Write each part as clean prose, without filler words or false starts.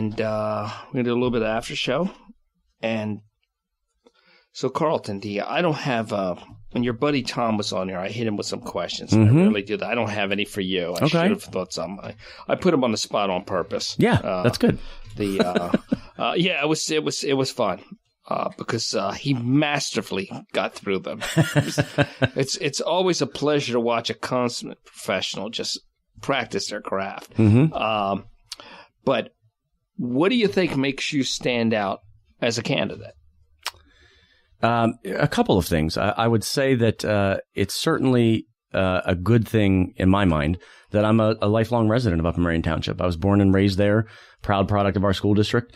and we're going to do a little bit of after show. And so, Carlton, I don't have, when your buddy Tom was on here, I hit him with some questions. Mm-hmm. I really did. I don't have any for you. I should have thought some. I put him on the spot on purpose. Yeah, that's good. Yeah, it was fun. Because he masterfully got through them. It's always a pleasure to watch a consummate professional just practice their craft. Mm-hmm. But what do you think makes you stand out as a candidate? A couple of things. I would say that it's certainly a good thing in my mind that I'm a lifelong resident of Upper Merion Township. I was born and raised there, proud product of our school district.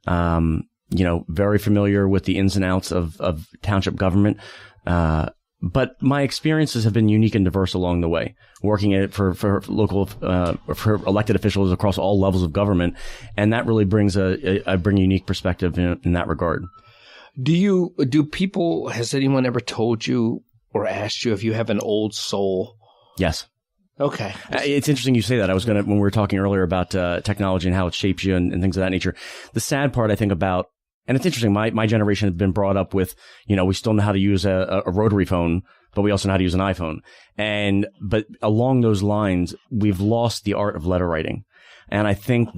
Very familiar with the ins and outs of township government. But my experiences have been unique and diverse along the way, working for local, for elected officials across all levels of government. And that really brings I bring a unique perspective in that regard. Has anyone ever told you or asked you if you have an old soul? Yes. Okay. It's interesting you say that. when we were talking earlier about technology and how it shapes you and things of that nature. The sad part, I think, about, and it's interesting, my generation has been brought up with, we still know how to use a rotary phone, but we also know how to use an iPhone. But along those lines, we've lost the art of letter writing. And I think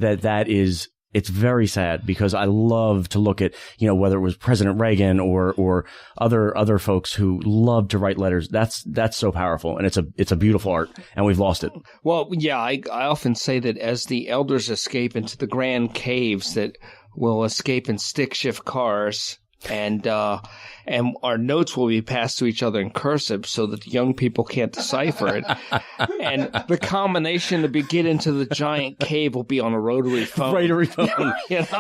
it's very sad because I love to look at, whether it was President Reagan or other folks who love to write letters. That's so powerful, and it's a beautiful art, and we've lost it. Well, yeah, I often say that as the elders escape into the grand caves that will escape in stick shift cars, and our notes will be passed to each other in cursive so that the young people can't decipher it. And the combination to get into the giant cave will be on a rotary phone.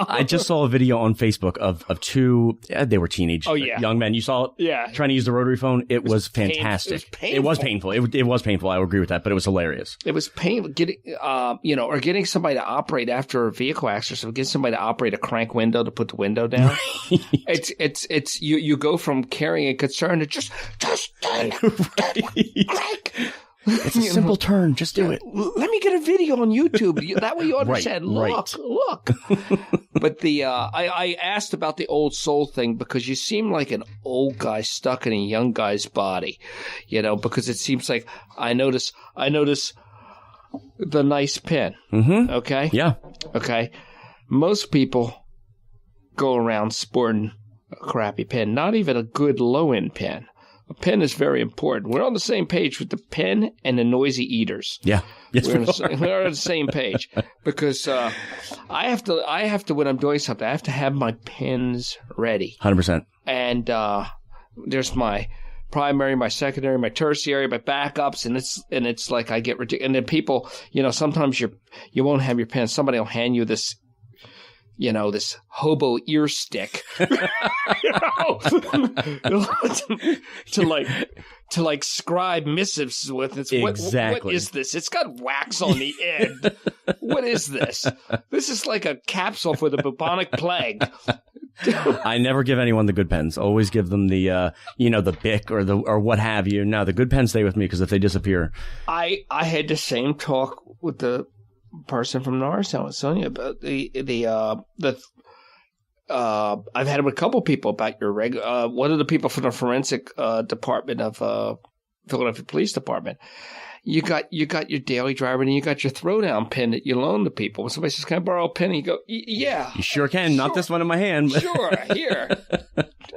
I just saw a video on Facebook of two, they were teenage young men. You saw it? Yeah. Trying to use the rotary phone. It was fantastic. It was painful. It was painful. I would agree with that, but it was hilarious. It was painful. Getting somebody to operate after a vehicle accident, getting somebody to operate a crank window to put the window down. It's you go from carrying a concern to just crank. It's a simple turn. Just do it. Let me get a video on YouTube. That way you understand. Look. But I asked about the old soul thing because you seem like an old guy stuck in a young guy's body, because it seems like I notice the nice pen. Mm-hmm. Okay. Yeah. Okay. Most people go around sporting a crappy pen, not even a good low-end pen. A pen is very important. We're on the same page with the pen and the noisy eaters. Yeah. Yes, we're on the same page because I have to when I'm doing something, I have to have my pens ready. 100%. And there's my primary, my secondary, my tertiary, my backups, and it's like I get ridiculous. And then people, sometimes you won't have your pen. Somebody will hand you this. This hobo ear stick, to scribe missives with. Exactly. What is this? It's got wax on the end. What is this? This is like a capsule for the bubonic plague. I never give anyone the good pens. Always give them the, the Bic or what have you. No, the good pens stay with me because if they disappear. I had the same talk with the person from Norristown with Sonia about I've had with a couple people about your one of the people from the forensic department of Philadelphia Police Department. You got your daily driver and you got your throwdown pen that you loan to people. When somebody says, "Can I borrow a pen?" And you go, "Yeah, you sure can." Sure. Not this one in my hand. But... Sure, here,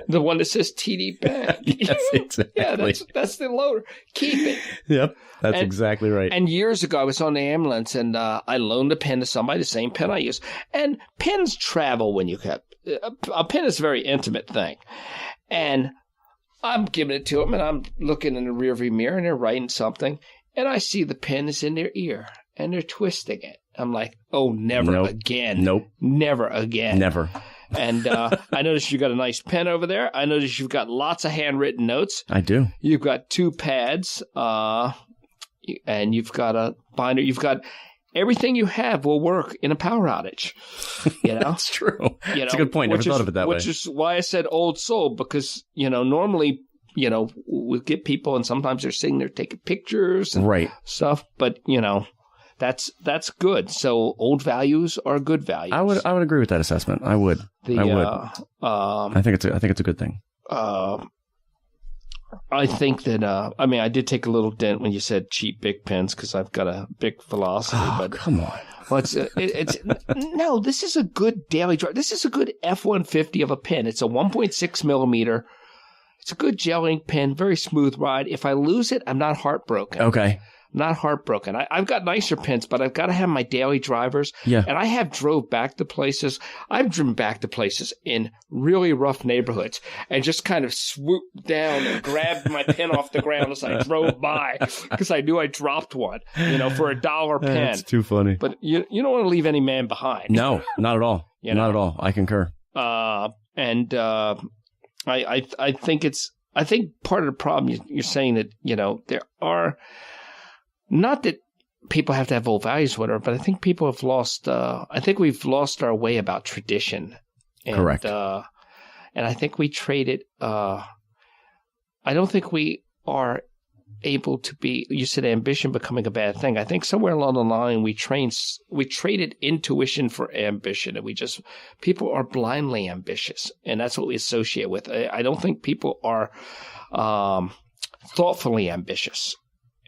the one that says TD Bank. Yes, exactly. Yeah, that's the loader. Keep it. Yep. That's exactly right. And years ago, I was on the ambulance, and I loaned a pen to somebody, the same pen I use. And pens travel when you cut. A pen is a very intimate thing. And I'm giving it to them, and I'm looking in the rearview mirror, and they're writing something. And I see the pen is in their ear, and they're twisting it. I'm like, oh, never again. Nope. Never again. Never. And I noticed you got a nice pen over there. I noticed you've got lots of handwritten notes. I do. You've got 2 pads, and you've got a binder. You've got everything you have will work in a power outage. That's true. That's a good point. Never thought of it that way. Which is why I said old soul, because, normally, we'll get people and sometimes they're sitting there taking pictures and stuff. But, that's good. So old values are good values. I would agree with that assessment. I would. I think it's a good thing. I think that I did take a little dent when you said cheap big pens because I've got a big Velocity. Oh, but come on. Well, no. This is a good daily drive. This is a good F-150 of a pen. It's a 1.6 millimeter. It's a good gel ink pen, very smooth ride. If I lose it, I'm not heartbroken. Okay. Not heartbroken. I've got nicer pens, but I've got to have my daily drivers. Yeah. And I have drove back to places. I've driven back to places in really rough neighborhoods and just kind of swooped down and grabbed my pen off the ground as I drove by because I knew I dropped one, for $1 pen. That's too funny. But you don't want to leave any man behind. No, not at all. Not at all. I concur. I think part of the problem you're saying that, there are, not that people have to have old values, whatever, but I think people have lost, I think we've lost our way about tradition. And, correct. And I think we traded, I don't think we are able to be, you said ambition becoming a bad thing. I think somewhere along the line we traded intuition for ambition, and people are blindly ambitious, and that's what we associate with. I don't think people are thoughtfully ambitious.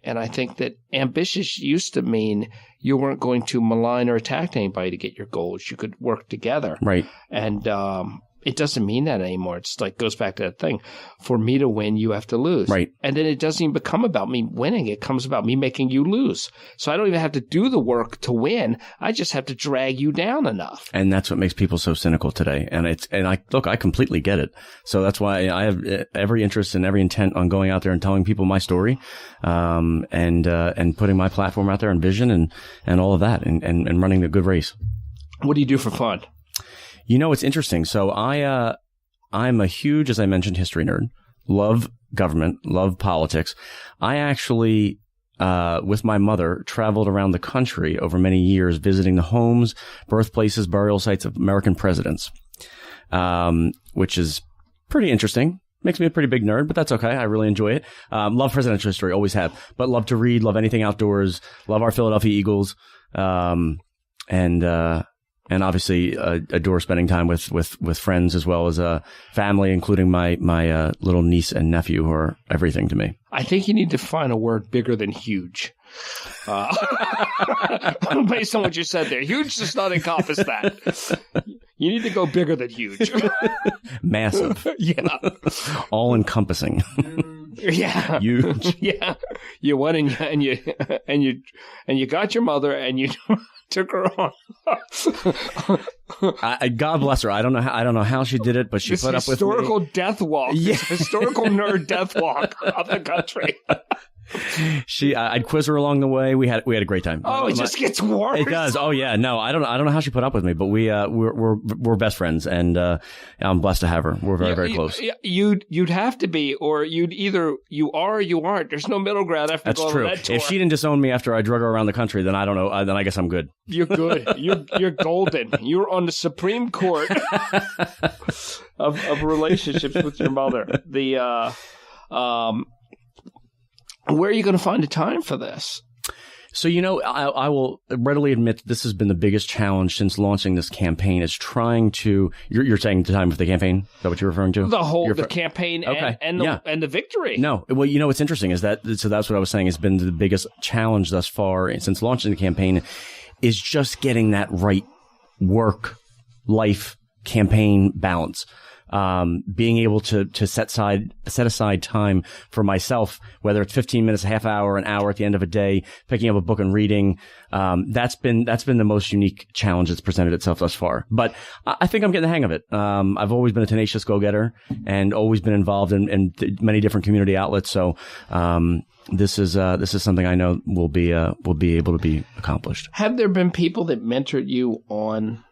And I think that ambitious used to mean you weren't going to malign or attack anybody to get your goals. You could work together. Right. And it doesn't mean that anymore. It's like goes back to that thing. For me to win, you have to lose. Right. And then it doesn't even become about me winning. It comes about me making you lose. So I don't even have to do the work to win. I just have to drag you down enough. And that's what makes people so cynical today. And I completely get it. So that's why I have every interest and every intent on going out there and telling people my story, and putting my platform out there and vision and all of that and running a good race. What do you do for fun? It's interesting. So I'm a huge, as I mentioned, history nerd. Love government, love politics. I actually, with my mother, traveled around the country over many years, visiting the homes, birthplaces, burial sites of American presidents, which is pretty interesting. Makes me a pretty big nerd, but that's okay. I really enjoy it. Love presidential history, always have, but love to read, love anything outdoors, love our Philadelphia Eagles, and obviously adore spending time with friends as well as family, including my little niece and nephew, who are everything to me. I think you need to find a word bigger than huge. Based on what you said there, huge does not encompass that. You need to go bigger than huge. Massive. Yeah. All encompassing. Yeah. Huge. Yeah. You went and you got your mother and you took her on. God bless her. I don't know how she did it, but she put up with me. Historical death walk. Yeah. Historical nerd death walk of the country. I'd quiz her along the way. We had a great time. Oh, it just gets worse. It does. Oh yeah. No, I don't know how she put up with me, but we're best friends, and I'm blessed to have her. We're very, very close. You'd have to be, or you'd either you are or you aren't. There's no middle ground after That's going true. on that tour. If she didn't disown me after I drug her around the country, then I don't know. Then I guess I'm good. You're good. You're golden. You're on the Supreme Court of relationships with your mother. Where are you going to find the time for this? So, I will readily admit that this has been the biggest challenge since launching this campaign, is trying to, you're saying the time of the campaign? Is that what you're referring to? The campaign okay. and the victory. No. Well, what's interesting is that, so that's what I was saying, has been the biggest challenge thus far since launching the campaign, is just getting that right work-life campaign balance. Being able to set aside time for myself, whether it's 15 minutes, a half hour, an hour at the end of a day, picking up a book and reading. That's been the most unique challenge that's presented itself thus far. But I think I'm getting the hang of it. I've always been a tenacious go-getter and always been involved in many different community outlets. So, this is something I know will be able to be accomplished. Have there been people that mentored you on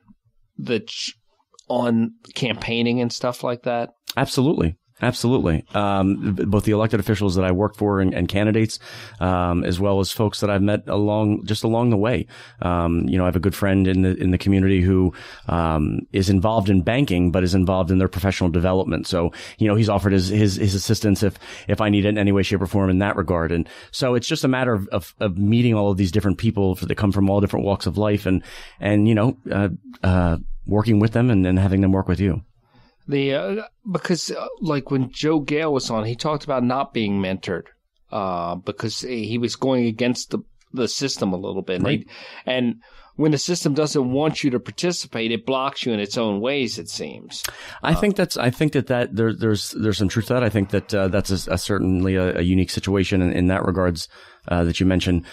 on campaigning and stuff like that? Absolutely. Absolutely. Both the elected officials that I work for and candidates, as well as folks that I've met along the way. I have a good friend in the community who, is involved in banking, but is involved in their professional development. So, he's offered his assistance if I need it in any way, shape or form in that regard. And so it's just a matter of meeting all of these different people that come from all different walks of life and working with them and having them work with you. Because like when Joe Gale was on, he talked about not being mentored, because he was going against the system a little bit. Right. And when the system doesn't want you to participate, it blocks you in its own ways, it seems. I think there's some truth to that. I think that, that's certainly a unique situation in that regards, that you mentioned.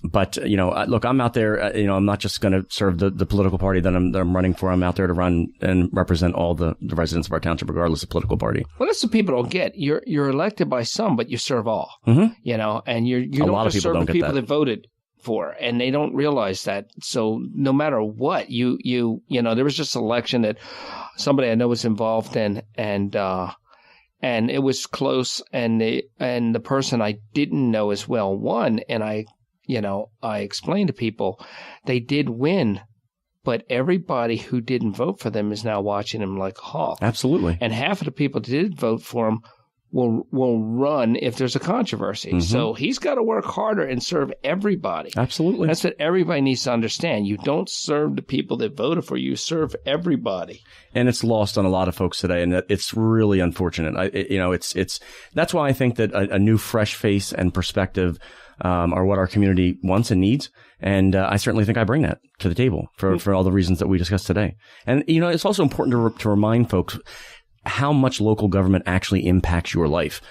But, look, I'm out there, I'm not just going to serve the political party that I'm running for. I'm out there to run and represent all the residents of our township, regardless of political party. Well, that's what people don't get. You're elected by some, but you serve all, and you don't just serve the people that voted for, and they don't realize that. So no matter what, there was just an election that somebody I know was involved in, and it was close, and the person I didn't know as well won, and I explained to people they did win, but everybody who didn't vote for them is now watching them like a hawk. Absolutely. And half of the people that did vote for him will run if there's a controversy. Mm-hmm. So he's got to work harder and serve everybody. Absolutely. That's what everybody needs to understand. You don't serve the people that voted for you. You serve everybody. And it's lost on a lot of folks today, and it's really unfortunate. That's why I think that a new, fresh face and perspective are what our community wants and needs. And I certainly think I bring that to the table for all the reasons that we discussed today. And, it's also important to remind folks how much local government actually impacts your life.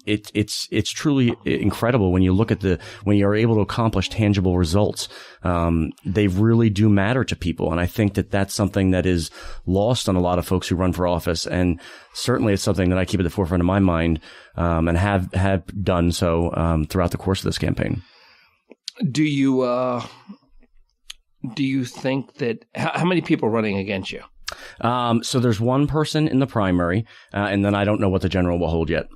It's truly incredible when you look at when you're able to accomplish tangible results. They really do matter to people. And I think that that's something that is lost on a lot of folks who run for office. And certainly it's something that I keep at the forefront of my mind, and have done so, throughout the course of this campaign. Do you think that, how many people are running against you? So there's one person in the primary, and then I don't know what the general will hold yet.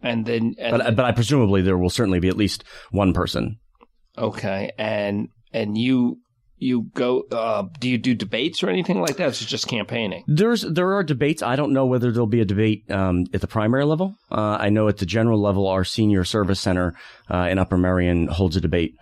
But I presumably there will certainly be at least one person. Okay, and you go. Do you do debates or anything like that? It's just campaigning. There are debates. I don't know whether there'll be a debate at the primary level. I know at the general level, our senior service center in Upper Merion holds a debate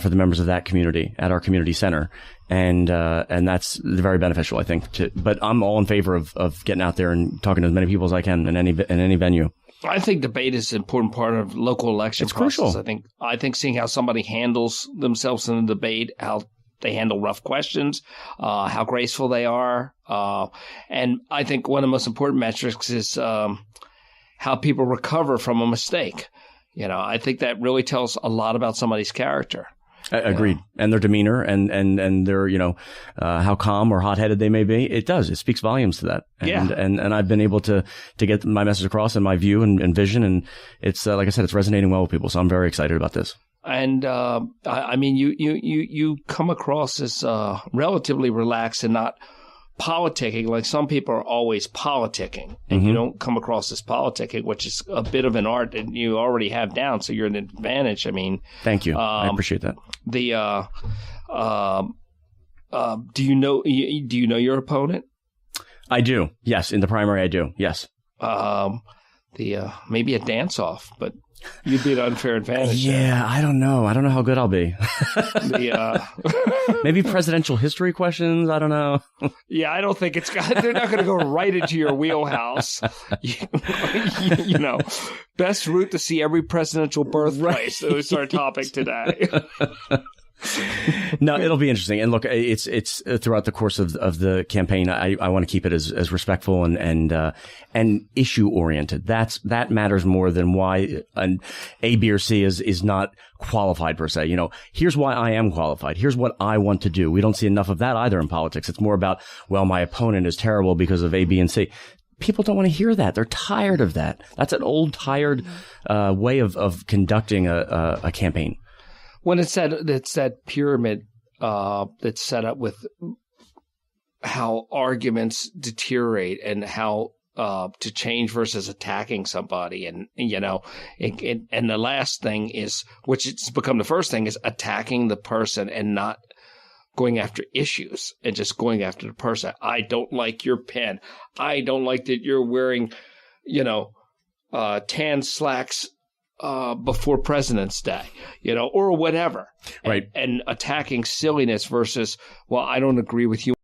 for the members of that community at our community center. And that's very beneficial, I think. But I'm all in favor of getting out there and talking to as many people as I can in any venue. I think debate is an important part of local election process. Crucial. I think seeing how somebody handles themselves in a debate, how they handle rough questions, how graceful they are. And I think one of the most important metrics is how people recover from a mistake. I think that really tells a lot about somebody's character. Agreed. And their demeanor and their, how calm or hot-headed they may be. It does. It speaks volumes to that. And I've been able to get my message across and my view and vision. And it's, like I said, it's resonating well with people. So I'm very excited about this. And, you come across as, relatively relaxed and not politicking. Like some people are always politicking, and you don't come across as politicking, which is a bit of an art that you already have down. So you're an advantage. Thank you. I appreciate that. Do you know your opponent? I do. Yes. In the primary, I do. Yes. Maybe a dance off, but you'd be an unfair advantage. Yeah, I don't know. I don't know how good I'll be. Maybe presidential history questions. I don't know. Yeah, I don't think they're not going to go right into your wheelhouse. Best route to see every presidential birthplace. Right. That was our topic today. No, it'll be interesting. And look, it's throughout the course of the campaign, I want to keep it as respectful and issue oriented. That matters more than why an A, B, or C is not qualified per se. Here's why I am qualified. Here's what I want to do. We don't see enough of that either in politics. It's more about, well, my opponent is terrible because of A, B, and C. People don't want to hear that. They're tired of that. That's an old, tired way of conducting a campaign. When it's that pyramid that's set up with how arguments deteriorate and how to change versus attacking somebody. And and the last thing is, which it's become the first thing, is attacking the person and not going after issues and just going after the person. I don't like your pen. I don't like that you're wearing, tan slacks before President's Day, or whatever. Right. And attacking silliness versus, well, I don't agree with you